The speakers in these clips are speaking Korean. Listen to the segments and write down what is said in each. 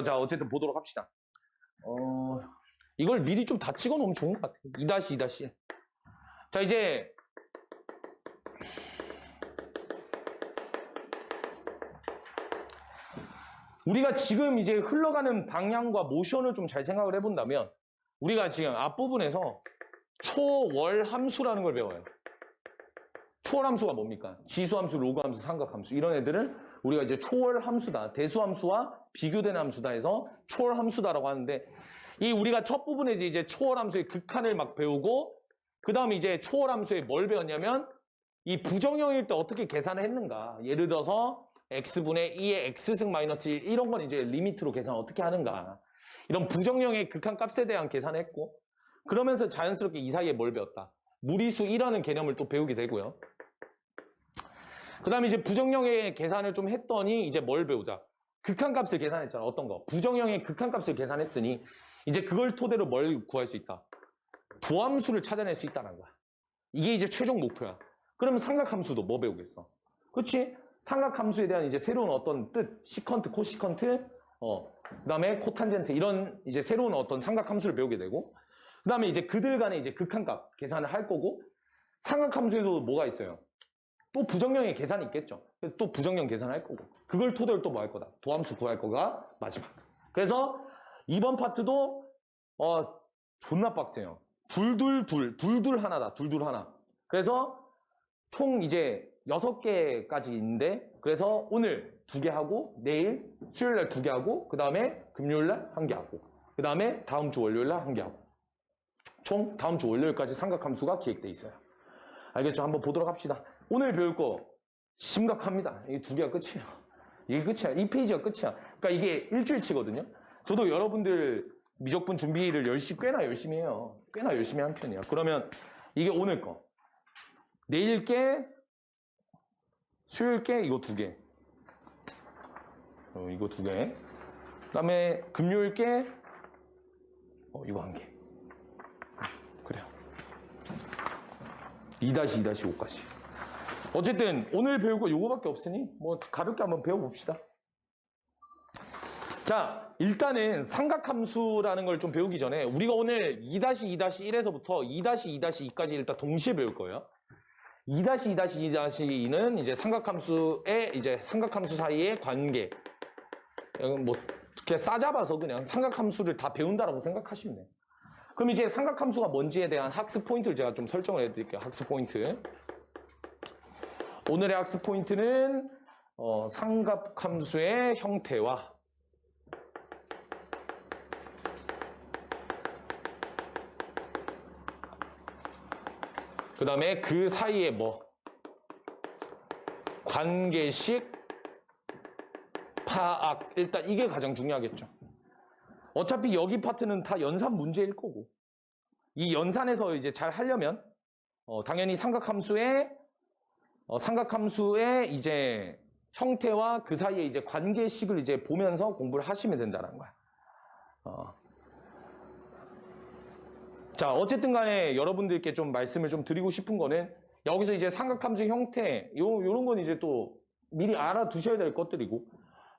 자, 어쨌든 보도록 합시다. 이걸 미리 좀 다 찍어 놓으면 좋은 것 같아요. 2-2-1. 자, 이제 우리가 지금 이제 흘러가는 방향과 모션을 좀 잘 생각을 해본다면 우리가 지금 앞부분에서 초월 함수라는 걸 배워요. 초월 함수가 뭡니까? 지수함수, 로그함수, 삼각함수 이런 애들을 우리가 이제 초월 함수다, 대수함수와 비교되는 함수다 해서 초월 함수다라고 하는데 이 우리가 첫 부분에서 이제 초월 함수의 극한을 막 배우고 그 다음에 이제 초월 함수에 뭘 배웠냐면 이 부정형일 때 어떻게 계산을 했는가. 예를 들어서 x분의 2의 x승 마이너스 1 이런 건 이제 리미트로 계산 어떻게 하는가. 이런 부정형의 극한 값에 대한 계산을 했고 그러면서 자연스럽게 이 사이에 뭘 배웠다. 무리수 1라는 개념을 또 배우게 되고요. 그 다음에 이제 부정형의 계산을 좀 했더니 이제 뭘 배우자. 극한값을 계산했잖아. 어떤 거? 부정형의 극한값을 계산했으니 이제 그걸 토대로 뭘 구할 수 있다. 도함수를 찾아낼 수 있다는 거야. 이게 이제 최종 목표야. 그러면 삼각함수도 뭐 배우겠어? 그렇지? 삼각함수에 대한 이제 새로운 어떤 뜻, 시컨트, 코시컨트, 그 다음에 코탄젠트 이런 이제 새로운 어떤 삼각함수를 배우게 되고 그 다음에 이제 그들 간의 이제 극한값 계산을 할 거고 삼각함수에도 뭐가 있어요? 또 부정형의 계산이 있겠죠. 그래서 또 부정형 계산할 거고 그걸 토대로 또 뭐 할 거다. 도함수 구할 거가 마지막. 그래서 이번 파트도 존나 빡세요. 둘둘 하나다. 둘둘 하나. 그래서 총 이제 6개까지 있는데 그래서 오늘 2개 하고 내일 수요일날 2개 하고 그 다음에 금요일날 1개 하고 그 다음에 다음 주 월요일날 1개 하고 총 다음 주 월요일까지 삼각함수가 기획돼 있어요. 알겠죠? 한번 보도록 합시다. 오늘 배울 거 심각합니다. 이게 2개가 끝이에요. 이게 끝이야. 이 페이지가 끝이야. 그러니까 이게 일주일치거든요. 저도 여러분들 미적분 준비를 꽤나 열심히 해요. 꽤나 열심히 한 편이야. 그러면 이게 오늘 거. 내일 게, 수요일 게 이거 2개. 이거 2개. 그 다음에 금요일 게 이거 1개. 그래요. 2-2-5까지. 어쨌든 오늘 배울 거 요거밖에 없으니 뭐 가볍게 한번 배워봅시다. 자, 일단은 삼각함수라는 걸 좀 배우기 전에 우리가 오늘 2-2-1에서부터 2-2-2까지 일단 동시에 배울 거예요. 2-2-2는 이제 삼각함수 사이의 관계. 뭐 그냥 싸잡아서 그냥 삼각함수를 다 배운다라고 생각하시면 돼요. 그럼 이제 삼각함수가 뭔지에 대한 학습 포인트를 제가 좀 설정을 해드릴게요. 학습 포인트. 오늘의 학습 포인트는 삼각함수의 형태와 그 다음에 그 사이에 관계식 파악. 일단 이게 가장 중요하겠죠. 어차피 여기 파트는 다 연산 문제일 거고 이 연산에서 이제 잘 하려면 당연히 삼각함수의 이제 형태와 그 사이에 이제 관계식을 이제 보면서 공부를 하시면 된다는 거야. 자, 어쨌든 간에 여러분들께 좀 말씀을 좀 드리고 싶은 거는 여기서 이제 삼각함수 형태 요런 건 이제 또 미리 알아두셔야 될 것들이고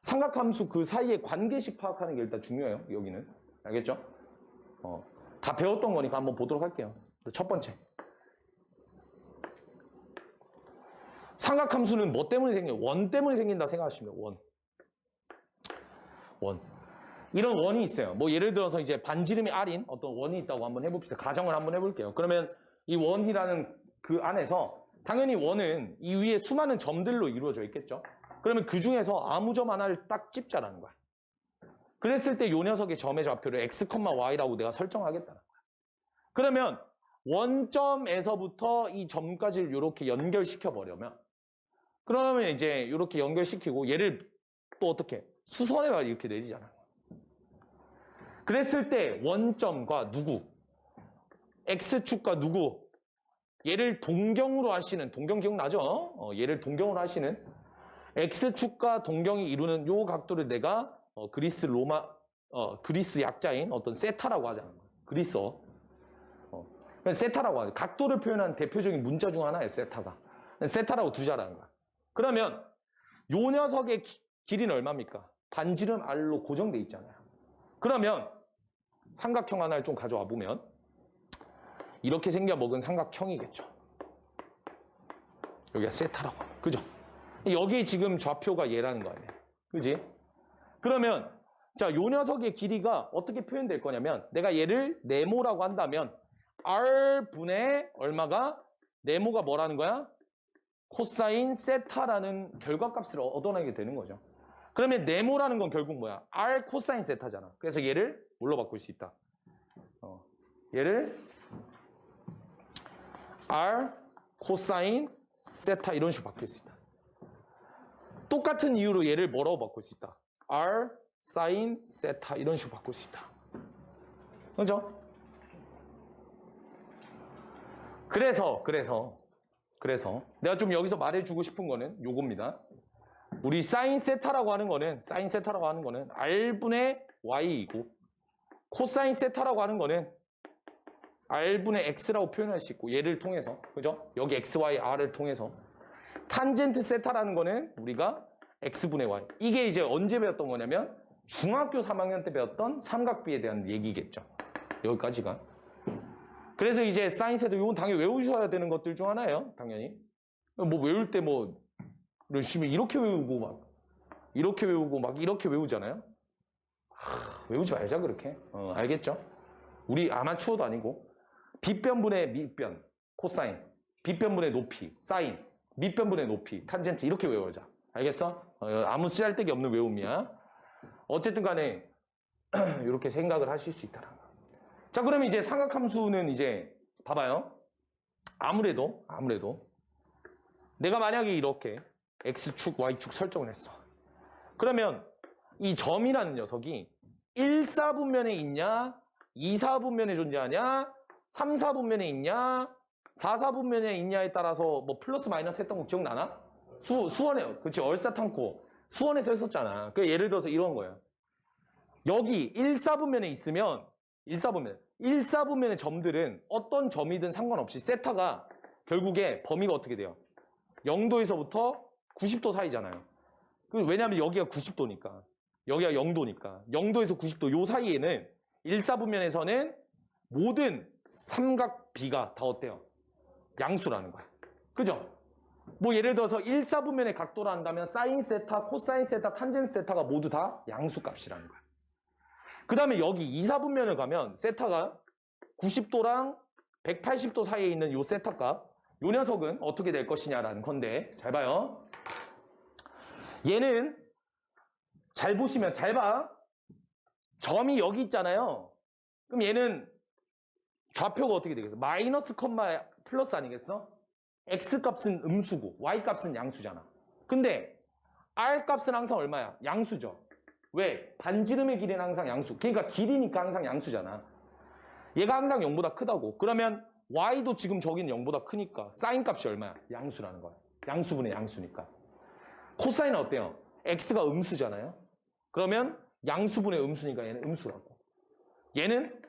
삼각함수 그 사이에 관계식 파악하는 게 일단 중요해요. 여기는. 알겠죠? 다 배웠던 거니까 한번 보도록 할게요. 첫 번째. 삼각함수는 뭐 때문에 생겨요? 원 때문에 생긴다 생각하시면 돼요. 원. 이런 원이 있어요. 뭐 예를 들어서 이제 반지름이 R인 어떤 원이 있다고 한번 해봅시다. 가정을 한번 해볼게요. 그러면 이 원이라는 그 안에서 당연히 원은 이 위에 수많은 점들로 이루어져 있겠죠. 그러면 그 중에서 아무 점 하나를 딱 찝자라는 거야. 그랬을 때 이 녀석의 점의 좌표를 x, y라고 내가 설정하겠다는 거야. 그러면 원점에서부터 이 점까지를 이렇게 연결시켜 버려면 그러면 이제 이렇게 연결시키고 얘를 또 어떻게 수선해가 이렇게 내리잖아. 그랬을 때 원점과 누구? x축과 누구? 얘를 동경으로 하시는, 동경 기억나죠? 얘를 동경으로 하시는 x축과 동경이 이루는 요 각도를 내가 그리스 약자인 어떤 세타라고 하잖아. 그리스어. 세타라고 하죠. 각도를 표현하는 대표적인 문자 중 하나예요, 세타가. 세타라고 두자라는 거야. 그러면 요 녀석의 길이는 얼마입니까? 반지름 R로 고정돼 있잖아요. 그러면 삼각형 하나를 좀 가져와 보면 이렇게 생겨먹은 삼각형이겠죠. 여기가 세타라고. 그죠? 여기 지금 좌표가 얘라는 거 아니에요. 그지? 그러면 자, 요 녀석의 길이가 어떻게 표현될 거냐면 내가 얘를 네모라고 한다면 R분의 얼마가 네모가 뭐라는 거야? 코사인 세타라는 결과값을 얻어내게 되는 거죠. 그러면 네모라는 건 결국 뭐야? R 코사인 세타잖아. 그래서 얘를 뭘로 바꿀 수 있다? 얘를 R 코사인 세타 이런 식으로 바꿀 수 있다. 똑같은 이유로 얘를 뭐라고 바꿀 수 있다? R 사인 세타 이런 식으로 바꿀 수 있다. 그렇죠? 그래서 내가 좀 여기서 말해주고 싶은 거는 요겁니다. 우리 사인 세타라고 하는 거는 R분의 Y이고 코사인 세타라고 하는 거는 R분의 X라고 표현할 수 있고 얘를 통해서 그죠? 여기 X, Y, R을 통해서 탄젠트 세타라는 거는 우리가 X분의 Y 이게 이제 언제 배웠던 거냐면 중학교 3학년 때 배웠던 삼각비에 대한 얘기겠죠. 여기까지가. 그래서 이제 사인 세타 이건 당연히 외우셔야 되는 것들 중 하나예요. 당연히. 뭐 외울 때 뭐 열심히 이렇게 외우고 막 이렇게 외우잖아요. 외우지 말자 그렇게. 알겠죠? 우리 아마추어도 아니고 빗변분의 밑변 코사인, 빗변분의 높이 사인, 밑변분의 높이 탄젠트 이렇게 외워자. 알겠어? 아무 쓰잘데기 없는 외움이야. 어쨌든 간에 이렇게 생각을 하실 수 있다는 거. 자, 그럼 이제 삼각함수는 이제 봐봐요. 아무래도 내가 만약에 이렇게 X축, Y축 설정을 했어. 그러면 이 점이라는 녀석이 1, 4분면에 있냐, 2, 4분면에 존재하냐, 3, 4분면에 있냐, 4, 4분면에 있냐에 따라서 뭐 플러스 마이너스 했던 거 기억나나? 수원에, 그치, 얼싸탕코. 수원에서 했었잖아. 그 예를 들어서 이런 거예요. 여기 1, 4분면에 있으면 1, 4분면의 점들은 어떤 점이든 상관없이 세타가 결국에 범위가 어떻게 돼요? 0도에서부터 90도 사이잖아요. 왜냐하면 여기가 90도니까. 여기가 0도니까. 0도에서 90도 요 사이에는 1, 4분면에서는 모든 삼각비가 다 어때요? 양수라는 거야. 그죠? 뭐 예를 들어서 1, 4분면의 각도라 한다면 사인 세타, 코사인 세타, 탄젠트 세타가 모두 다 양수값이라는 거야. 그 다음에 여기 2, 4분면을 가면 세타가 90도랑 180도 사이에 있는 요 세타값 요 녀석은 어떻게 될 것이냐라는 건데 잘 봐요. 얘는 잘 보시면 잘 봐. 점이 여기 있잖아요. 그럼 얘는 좌표가 어떻게 되겠어? 마이너스 컴마 플러스 아니겠어? X값은 음수고 Y값은 양수잖아. 근데 R값은 항상 얼마야? 양수죠. 왜? 반지름의 길이는 항상 양수. 그러니까 길이니까 항상 양수잖아. 얘가 항상 0보다 크다고. 그러면 Y도 지금 저기는 0보다 크니까 사인 값이 얼마야? 양수라는 거야. 양수분의 양수니까. 코사인은 어때요? X가 음수잖아요. 그러면 양수분의 음수니까 얘는 음수라고. 얘는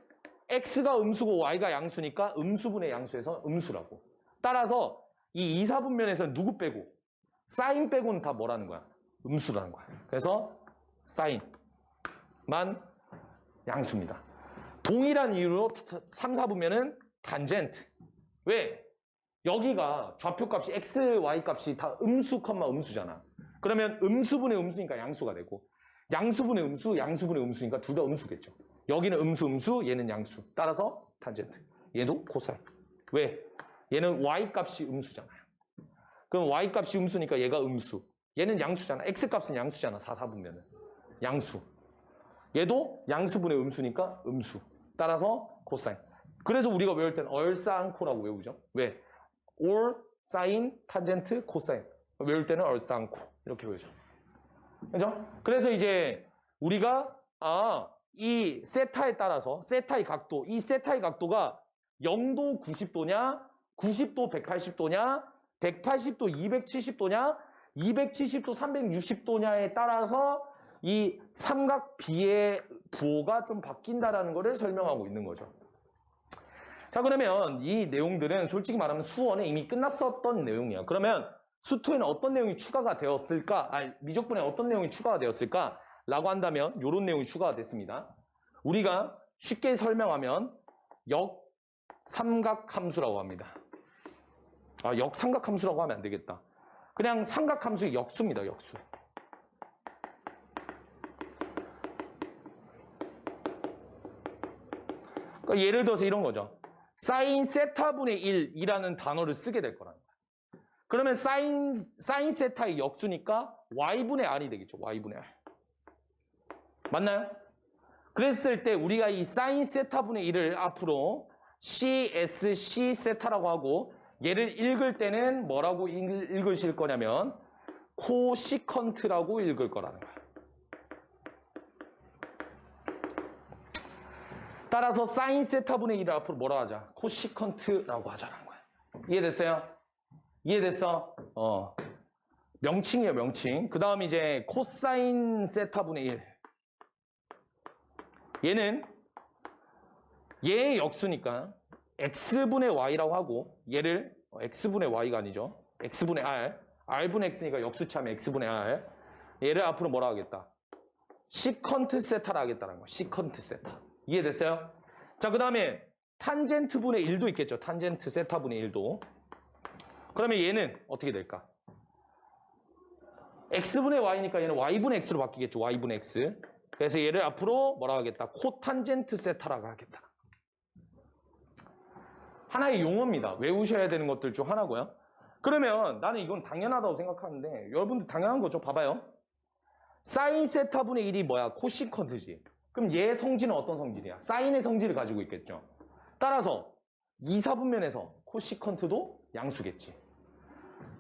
X가 음수고 Y가 양수니까 음수분의 양수에서 음수라고. 따라서 이 2, 4분면에서 누구 빼고? 사인 빼고는 다 뭐라는 거야? 음수라는 거야. 그래서 사인만 양수입니다. 동일한 이유로 3, 4분면은 탄젠트. 왜? 여기가 좌표값이 X, Y값이 다 음수, 음수잖아. 그러면 음수분의 음수니까 양수가 되고 양수분의 음수, 양수분의 음수니까 둘 다 음수겠죠. 여기는 음수, 얘는 양수. 따라서 탄젠트. 얘도 코사인. 왜? 얘는 Y값이 음수잖아요. 그럼 Y값이 음수니까 얘가 음수. 얘는 양수잖아. X값은 양수잖아. 4, 4분면은. 양수. 얘도 양수분의 음수니까 음수. 따라서 코사인. 그래서 우리가 외울 때는 얼싸안코라고 외우죠. 왜? 올, 사인, 탄젠트, 코사인. 외울 때는 얼싸안코. 이렇게 외우죠. 그죠? 그래서 이제 우리가 이 세타에 따라서 세타의 각도, 이 세타의 각도가 0도 90도냐, 90도 180도냐, 180도 270도냐, 270도 360도냐에 따라서 이 삼각비의 부호가 좀 바뀐다라는 것을 설명하고 있는 거죠. 자, 그러면 이 내용들은 솔직히 말하면 수원에 이미 끝났었던 내용이에요. 그러면 수투에는 어떤 내용이 추가가 되었을까? 미적분에 어떤 내용이 추가가 되었을까? 라고 한다면 이런 내용이 추가가 됐습니다. 우리가 쉽게 설명하면 역삼각함수라고 합니다. 역삼각함수라고 하면 안 되겠다. 그냥 삼각함수의 역수입니다. 역수. 그러니까 예를 들어서 이런 거죠. 사인 세타분의 1이라는 단어를 쓰게 될 거라는 거예요. 그러면 사인 세타의 역수니까 y분의 r이 되겠죠. y분의 r. 맞나요? 그랬을 때 우리가 이 사인 세타분의 1을 앞으로 CSC 세타라고 하고 얘를 읽을 때는 뭐라고 읽으실 거냐면 코시컨트라고 읽을 거라는 거예요. 따라서 사인 세타분의 1을 앞으로 뭐라 하자? 코시컨트라고 하자는 거예요. 이해됐어요? 이해됐어? 명칭이에요, 명칭. 그 다음 이제 코사인 세타분의 1. 얘는 얘의 역수니까 x분의 y라고 하고 얘를 x분의 y가 아니죠. x분의 r. r분의 x니까 역수치하면 x분의 r. 얘를 앞으로 뭐라 하겠다? 시컨트 세타라 하겠다는 거예요. 시컨트 세타. 이해됐어요? 자, 그 다음에 탄젠트분의 1도 있겠죠. 탄젠트 세타분의 1도. 그러면 얘는 어떻게 될까? x분의 y니까 얘는 y분의 x로 바뀌겠죠. y분의 x. 그래서 얘를 앞으로 뭐라 하겠다? 코탄젠트 세타라고 하겠다. 하나의 용어입니다. 외우셔야 되는 것들 중 하나고요. 그러면 나는 이건 당연하다고 생각하는데 여러분들 당연한 거죠. 봐봐요. 사인 세타분의 1이 뭐야? 코시컨트지. 그럼 얘의 성질은 어떤 성질이야? 사인의 성질을 가지고 있겠죠. 따라서 2사분면에서 코시컨트도 양수겠지.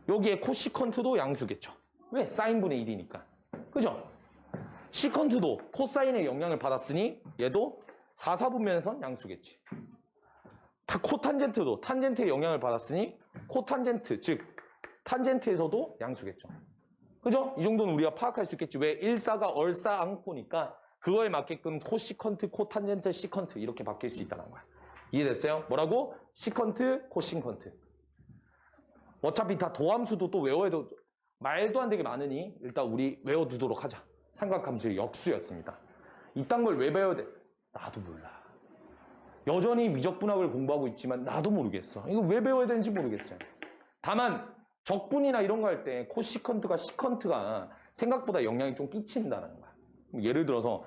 여기에 코시컨트도 양수겠죠. 왜? 사인분의 1이니까. 그죠? 시컨트도 코사인의 영향을 받았으니 얘도 4사분면에선 양수겠지. 코탄젠트도 탄젠트의 영향을 받았으니 코탄젠트, 즉 탄젠트에서도 양수겠죠. 그죠? 이 정도는 우리가 파악할 수 있겠지. 왜? 일사가 얼싸 않고니까 그거에 맞게끔 코시컨트, 코탄젠트, 시컨트 이렇게 바뀔 수 있다는 거야. 이해됐어요? 뭐라고? 시컨트, 코시컨트. 어차피 다 도함수도 또 외워도 말도 안 되게 많으니 일단 우리 외워두도록 하자. 삼각함수의 역수였습니다. 이딴 걸 왜 배워야 돼? 나도 몰라. 여전히 미적분학을 공부하고 있지만 나도 모르겠어. 이거 왜 배워야 되는지 모르겠어요. 다만 적분이나 이런 거 할 때 코시컨트가 시컨트가 생각보다 영향이 좀 끼친다는 거야. 예를 들어서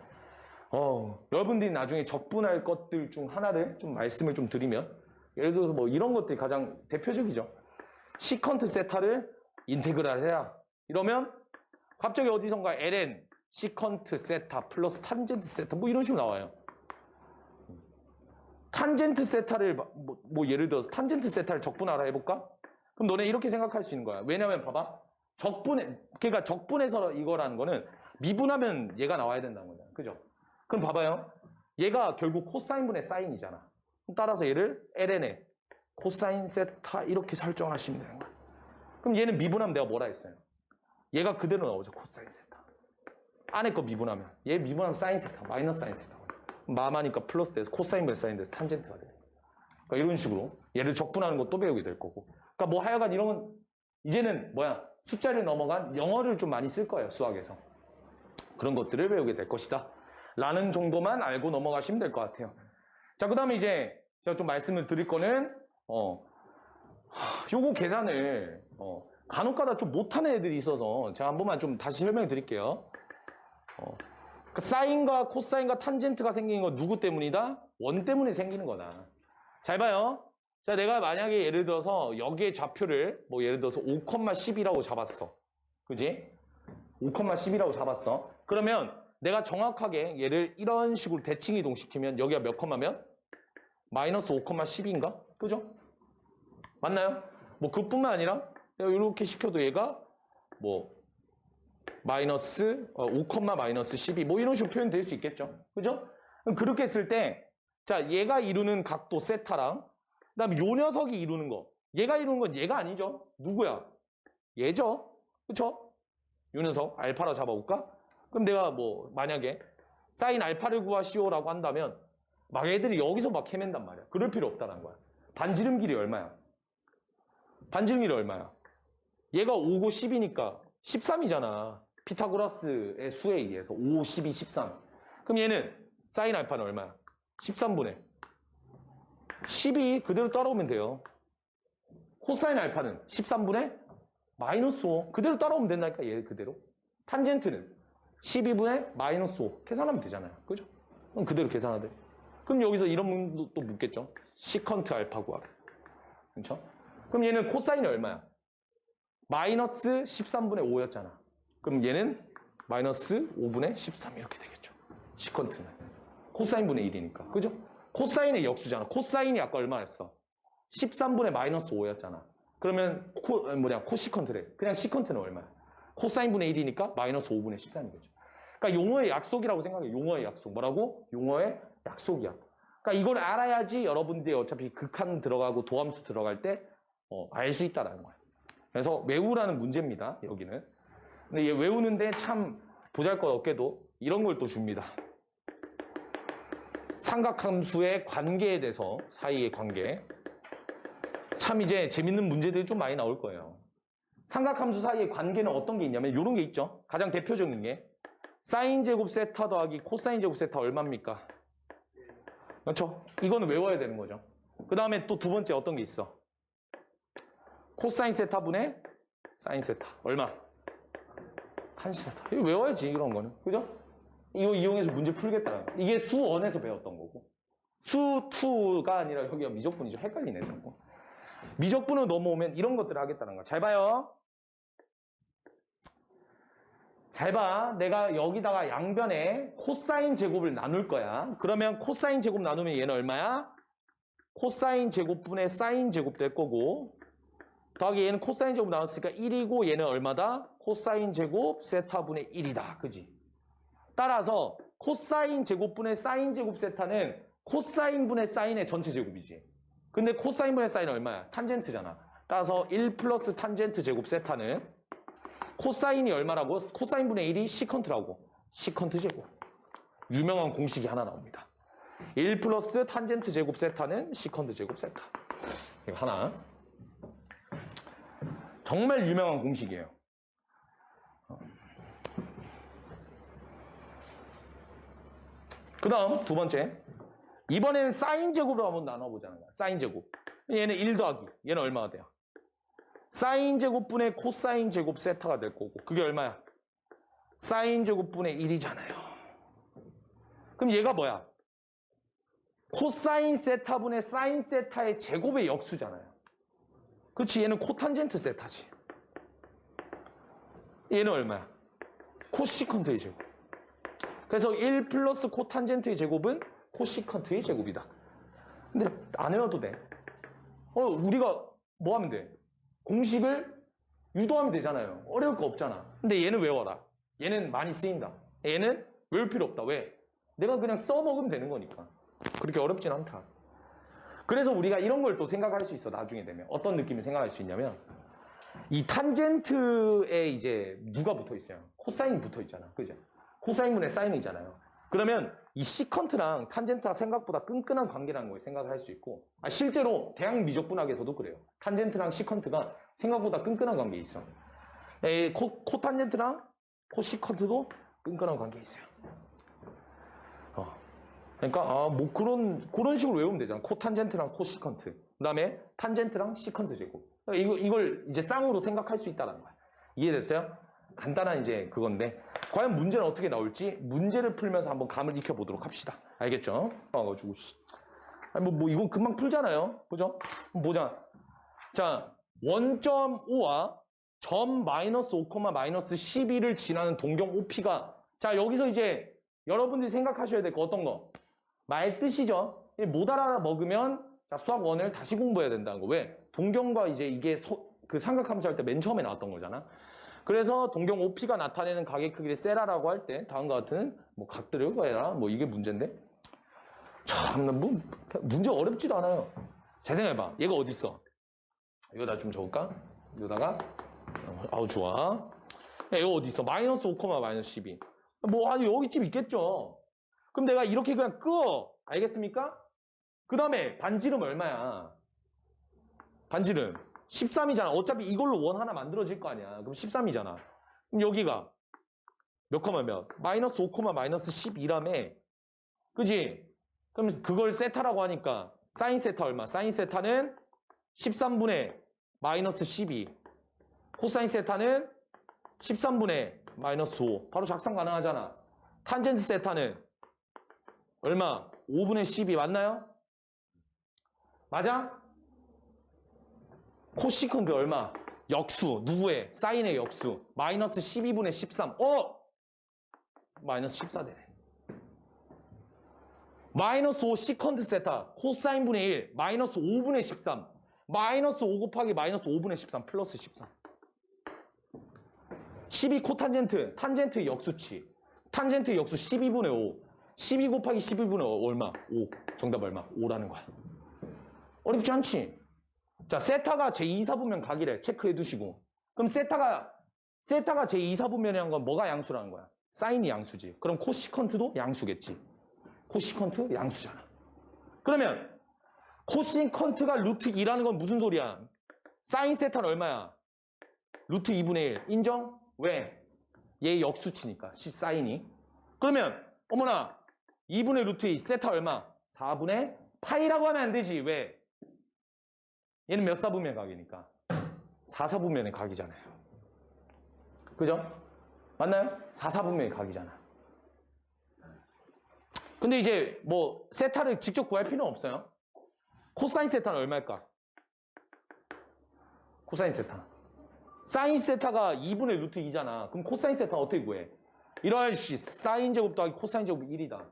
여러분들이 나중에 적분할 것들 중 하나를 좀 말씀을 좀 드리면 예를 들어서 뭐 이런 것들이 가장 대표적이죠. 시컨트 세타를 인테그랄 해야 이러면 갑자기 어디선가 ln 시컨트 세타 플러스 탄젠트 세타 뭐 이런 식으로 나와요. 탄젠트 세타를 뭐 예를 들어서 탄젠트 세타를 적분하라 해볼까? 그럼 너네 이렇게 생각할 수 있는 거야. 왜냐면 봐봐. 그러니까 적분해서 이거라는 거는 미분하면 얘가 나와야 된다는 거잖아. 그죠? 그럼 봐봐요. 얘가 결국 코사인분의 사인이잖아. 따라서 얘를 ln에 코사인 세타 이렇게 설정하시면 되는 거야. 그럼 얘는 미분하면 내가 뭐라 했어요? 얘가 그대로 나오죠. 코사인 세타. 안에 거 미분하면. 얘 미분하면 사인 세타, 마이너스 사인 세타. 마마니까 플러스 돼서 코사인분의 사인 돼서 탄젠트가 돼. 그러니까 이런 식으로 얘를 적분하는 거 또 배우게 될 거고. 그러니까 뭐 하여간 이러면 이제는 숫자를 넘어간 영어를 좀 많이 쓸 거예요. 수학에서. 그런 것들을 배우게 될 것이다. 라는 정도만 알고 넘어가시면 될 것 같아요. 자, 그 다음에 이제 제가 좀 말씀을 드릴 거는 요거 계산을 간혹가다 좀 못하는 애들이 있어서 제가 한 번만 좀 다시 설명해 드릴게요. 사인과 코사인과 탄젠트가 생기는 건 누구 때문이다? 원 때문에 생기는 거다. 잘 봐요. 자, 내가 만약에 예를 들어서 여기에 좌표를 뭐 예를 들어서 5,10이라고 잡았어. 그지? 5,10이라고 잡았어. 그러면 내가 정확하게 얘를 이런 식으로 대칭 이동시키면 여기가 몇 컴마면? 마이너스 5,10인가? 그죠? 맞나요? 뭐 그뿐만 아니라 내가 이렇게 시켜도 얘가 뭐 마이너스 5,-12 뭐 이런 식으로 표현될 수 있겠죠. 그죠? 그럼 그렇게 했을 때 자, 얘가 이루는 각도 세타랑 그다음에 요 녀석이 이루는 거. 얘가 이루는 건 얘가 아니죠. 누구야? 얘죠. 그쵸? 요 녀석 알파라 잡아볼까? 그럼 내가 뭐 만약에 사인 알파를 구하시오라고 한다면 막 애들이 여기서 막 헤맨단 말이야. 그럴 필요 없다는 거야. 반지름 길이 얼마야? 반지름 길이 얼마야? 얘가 5고 10이니까 13이잖아. 피타고라스의 수에 의해서 5, 12, 13. 그럼 얘는 사인 알파는 얼마야? 13분의 12 그대로 따라오면 돼요. 코사인 알파는 13분의 마이너스 5 그대로 따라오면 된다니까 얘 그대로. 탄젠트는 12분의 마이너스 5 계산하면 되잖아요. 그죠? 그럼 그대로 계산하되. 그럼 여기서 이런 문도 또 묻겠죠. 시컨트 알파 구하래. 그렇죠? 그럼 얘는 코사인이 얼마야? 마이너스 13분의 5였잖아. 그럼 얘는 마이너스 5분의 13 이렇게 되겠죠. 시컨트는. 코사인분의 1이니까. 그죠? 코사인의 역수잖아. 코사인이 아까 얼마였어? 13분의 마이너스 5였잖아. 그러면 코시컨트래. 그냥 시컨트는 얼마야? 코사인분의 1이니까 마이너스 5분의 13이겠죠. 그러니까 용어의 약속이라고 생각해. 용어의 약속. 뭐라고? 용어의 약속이야. 그러니까 이걸 알아야지 여러분들이 어차피 극한 들어가고 도함수 들어갈 때 알 수 있다라는 거야. 그래서 외우라는 문제입니다. 여기는. 근데 얘 외우는데 참 보잘것없게도 이런 걸 또 줍니다. 삼각함수의 관계에 대해서 사이의 관계. 참 이제 재밌는 문제들이 좀 많이 나올 거예요. 삼각함수 사이의 관계는 어떤 게 있냐면 이런 게 있죠. 가장 대표적인 게 사인 제곱 세타 더하기 코사인 제곱 세타 얼마입니까? 그렇죠? 이거는 외워야 되는 거죠. 그 다음에 또 두 번째 어떤 게 있어? 코사인 세타분의 사인 세타 얼마? 탄 세타. 이거 외워야지 이런 거는. 그죠? 이거 이용해서 문제 풀겠다. 이게 수1에서 배웠던 거고. 수2가 아니라 여기가 미적분이죠. 헷갈리네 자꾸. 미적분으로 넘어오면 이런 것들을 하겠다는 거야. 잘 봐요. 잘 봐. 내가 여기다가 양변에 코사인 제곱을 나눌 거야. 그러면 코사인 제곱 나누면 얘는 얼마야? 코사인 제곱분의 사인 제곱 될 거고 더하기 얘는 코사인 제곱 나눴으니까 1이고 얘는 얼마다? 코사인 제곱 세타분의 1이다. 그지? 따라서 코사인 제곱분의 사인 제곱 세타는 코사인분의 사인의 전체 제곱이지. 근데 코사인분의 사인은 얼마야? 탄젠트잖아. 따라서 1 플러스 탄젠트 제곱 세타는 코사인이 얼마라고? 코사인분의 1이 시컨트라고. 시컨트 제곱. 유명한 공식이 하나 나옵니다. 1 플러스 탄젠트 제곱 세타는 시컨트 제곱 세타. 이거 하나. 정말 유명한 공식이에요. 그 다음 두 번째. 이번에는 사인 제곱으로 한번 나눠보자는 거야. 사인 제곱. 얘는 1 더하기. 얘는 얼마가 돼요? 사인 제곱분의 코사인 제곱 세타가 될 거고. 그게 얼마야? 사인 제곱분의 1이잖아요. 그럼 얘가 뭐야? 코사인 세타분의 사인 세타의 제곱의 역수잖아요. 그렇지. 얘는 코탄젠트 세타지. 얘는 얼마야? 코시컨트의 제곱. 그래서 1 플러스 코탄젠트의 제곱은 코시컨트의 제곱이다. 근데 안 외워도 돼. 우리가 뭐 하면 돼? 공식을 유도하면 되잖아요. 어려울 거 없잖아. 근데 얘는 외워라. 얘는 많이 쓰인다. 얘는 외울 필요 없다. 왜? 내가 그냥 써먹으면 되는 거니까. 그렇게 어렵진 않다. 그래서 우리가 이런 걸 또 생각할 수 있어. 나중에 되면. 어떤 느낌을 생각할 수 있냐면 이 탄젠트에 이제 누가 붙어 있어요? 코사인이 붙어 있잖아. 그죠? 코사인분의 사인이잖아요. 그러면 이 시컨트랑 탄젠트가 생각보다 끈끈한 관계라는 걸 생각할 수 있고 실제로 대학 미적분학에서도 그래요. 탄젠트랑 시컨트가 생각보다 끈끈한 관계에 있어. 코탄젠트랑 코시컨트도 끈끈한 관계에 있어요. 그러니까 뭐 그런 식으로 외우면 되잖아. 코탄젠트랑 코시컨트. 그다음에 탄젠트랑 시컨트 제곱. 이걸 이제 쌍으로 생각할 수 있다는 거야. 이해됐어요? 간단한 이제 그건데 과연 문제는 어떻게 나올지 문제를 풀면서 한번 감을 익혀보도록 합시다. 알겠죠? 와가지고 뭐 이건 금방 풀잖아요. 그죠? 보자. 자, 원점5와 점 마이너스 5, 마이너스 12를 지나는 동경 OP가 자 여기서 이제 여러분들이 생각하셔야 될 거 어떤 거? 말 뜻이죠. 못 알아먹으면 자, 수학 1을 다시 공부해야 된다는 거. 왜? 동경과 이제 이게 그 삼각함수 할 때 맨 처음에 나왔던 거잖아. 그래서 동경 OP가 나타내는 각의 크기를 세라라고 할 때 다음과 같은 뭐 각들을 구해라. 뭐 이게 문제인데. 참나 뭐 문제 어렵지도 않아요. 잘 생각해봐. 얘가 어디 있어? 이거다 좀 적을까? 이거다가 아우 좋아. 야, 이거 어디 있어? 마이너스 5, 마이너스 12. 뭐 여기쯤 있겠죠. 그럼 내가 이렇게 그냥 끄어. 알겠습니까? 그 다음에 반지름 얼마야? 반지름 13이잖아. 어차피 이걸로 원 하나 만들어질 거 아니야. 그럼 13이잖아. 그럼 여기가 몇 콤마 몇? 마이너스 5 콤마 마이너스 12라며. 그지? 그럼 그걸 세타라고 하니까 사인 세타 얼마? 사인 세타는 13분의 마이너스 12. 코사인 세타는 13분의 마이너스 5. 바로 작성 가능하잖아. 탄젠트 세타는 얼마? 5분의 12 맞나요? 맞아? 코시컨트 얼마? 역수. 누구의? 사인의 역수. 마이너스 12분의 13. 마이너스 14 되네. 마이너스 5 시컨트 세타. 코사인 분의 1. 마이너스 5분의 13. 마이너스 5 곱하기 마이너스 5분의 13. 플러스 13. 12 코탄젠트. 탄젠트의 역수치. 탄젠트의 역수 12분의 5. 12 곱하기 12분의 5 얼마? 5. 정답 얼마? 5라는 거야. 어렵지 않지? 자, 세타가 제2사분면 각이래. 체크해 두시고. 그럼 세타가 제2사분면이라는 건 뭐가 양수라는 거야? 사인이 양수지. 그럼 코시컨트도 양수겠지. 코시컨트 양수잖아. 그러면 코시컨트가 루트 2라는 건 무슨 소리야? 사인 세타는 얼마야? 루트 2분의 1. 인정? 왜? 얘 역수치니까. 사인이. 그러면 어머나 2분의 루트 2 세타 얼마? 4분의 파이라고 하면 안 되지. 왜? 얘는 몇 사분면 각이니까? 4사분면의 각이잖아요. 그죠? 맞나요? 4사분면의 각이잖아. 근데 이제 뭐 세타를 직접 구할 필요는 없어요. 코사인 세타는 얼마일까? 코사인 세타. 사인 세타가 2분의 루트 2잖아. 그럼 코사인 세타 어떻게 구해? 이러시 사인 제곱 더하기 코사인 제곱 1이다.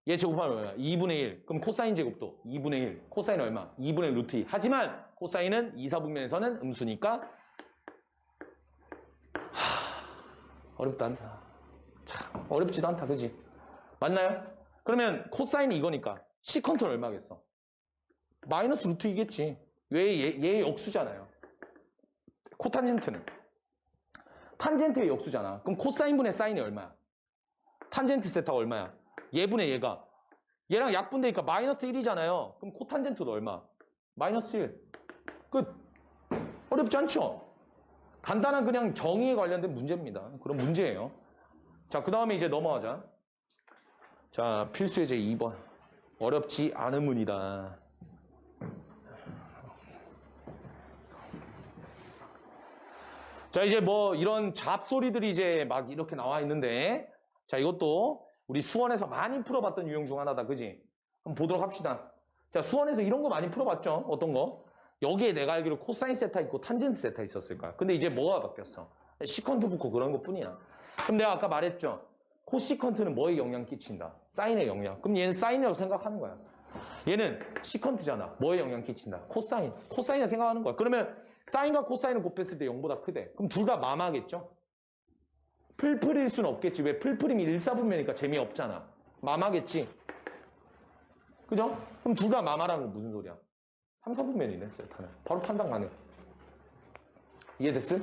얘 제곱하면 얼마야? 2분의 1. 그럼 코사인 제곱도 2분의 1. 코사인 얼마? 2분의 루트 2. 하지만 코사인은 2사분면에서는 음수니까 어렵다 않다. 참 어렵지도 않다. 그지? 맞나요? 그러면 코사인이 이거니까 시컨트는 얼마겠어? 마이너스 루트 2겠지. 왜? 얘 역수잖아요. 코탄젠트는 탄젠트의 역수잖아. 그럼 코사인분의 사인이 얼마야? 탄젠트 세타가 얼마야? 얘분의 얘가 얘랑 약분되니까 마이너스 1이잖아요. 그럼 코탄젠트도 얼마? 마이너스 1. 끝. 어렵지 않죠? 간단한 그냥 정의에 관련된 문제입니다. 그런 문제예요. 자, 그 다음에 이제 넘어가자. 자, 필수예제 2번. 어렵지 않은 문이다. 자, 이제 뭐 이런 잡소리들이 이제 막 이렇게 나와 있는데, 자, 이것도 우리 수원에서 많이 풀어봤던 유형 중 하나다. 그지? 한번 보도록 합시다. 자, 수원에서 이런 거 많이 풀어봤죠? 어떤 거? 여기에 내가 알기로 코사인 세타 있고 탄젠트 세타 있었을 거야. 근데 이제 뭐가 바뀌었어? 시컨트 붙고 그런 것 뿐이야. 그럼 내가 아까 말했죠? 코시컨트는 뭐에 영향 끼친다? 사인에 영향. 그럼 얘는 사인이라고 생각하는 거야. 얘는 시컨트잖아. 뭐에 영향 끼친다? 코사인. 코사인이라고 생각하는 거야. 그러면 사인과 코사인을 곱했을 때 0보다 크대. 그럼 둘 다 마마겠죠? 풀풀일 수는 없겠지. 왜? 풀풀이면 1사분면이니까 재미없잖아. 마마겠지. 그죠? 그럼 둘 다 마마라는 건 무슨 소리야? 3사분면이네, 세타는. 바로 판단 가능. 이해됐어?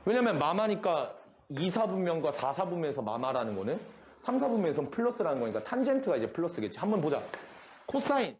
왜냐면 마마니까 2사분면과 4사분면에서 마마라는 거는 3사분면에서는 플러스라는 거니까 탄젠트가 이제 플러스겠지. 한번 보자. 코사인.